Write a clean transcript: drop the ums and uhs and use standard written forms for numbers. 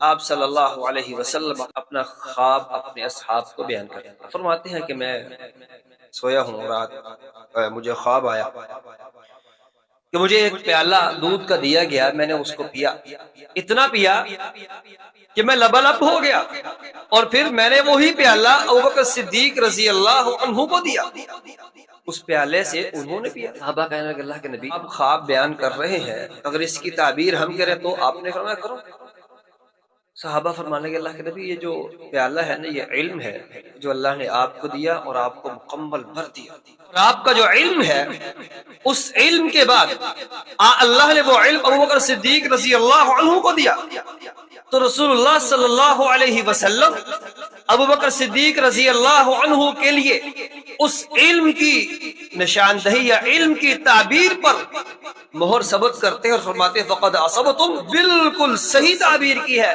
آپ صلی اللہ علیہ وسلم اپنا خواب اپنے اصحاب کو بیان کرتے ہیں، فرماتے ہیں کہ میں سویا ہوں رات، مجھے خواب آیا کہ مجھے ایک پیالہ دودھ کا دیا گیا، میں نے اس کو پیا، اتنا پیا کہ میں لبالب ہو گیا، اور پھر میں نے وہی پیالہ ابوبکر صدیق رضی اللہ عنہ کو دیا، اس پیالے سے انہوں نے پیا۔ صحابہ کہنے لگے اللہ کے نبی آپ خواب بیان کر رہے ہیں، اگر اس کی تعبیر ہم کریں تو آپ نے فرمایا کرو۔ صحابہ فرمانے کے اللہ کے نبی یہ جو پیالہ ہے نا، یہ علم ہے جو اللہ نے آپ کو دیا اور آپ کو مکمل بھر دیا، اور آپ کا جو علم ہے اس علم کے بعد اللہ نے وہ علم ابوبکر صدیق رضی اللہ عنہ کو دیا۔ تو رسول اللہ صلی اللہ علیہ وسلم ابوبکر صدیق رضی اللہ عنہ کے لیے اس علم کی نشاندہی یا علم کی تعبیر پر مہر ثبت کرتے ہیں اور فرماتے ہیں فقد اصبتم، بالکل صحیح تعبیر کی ہے۔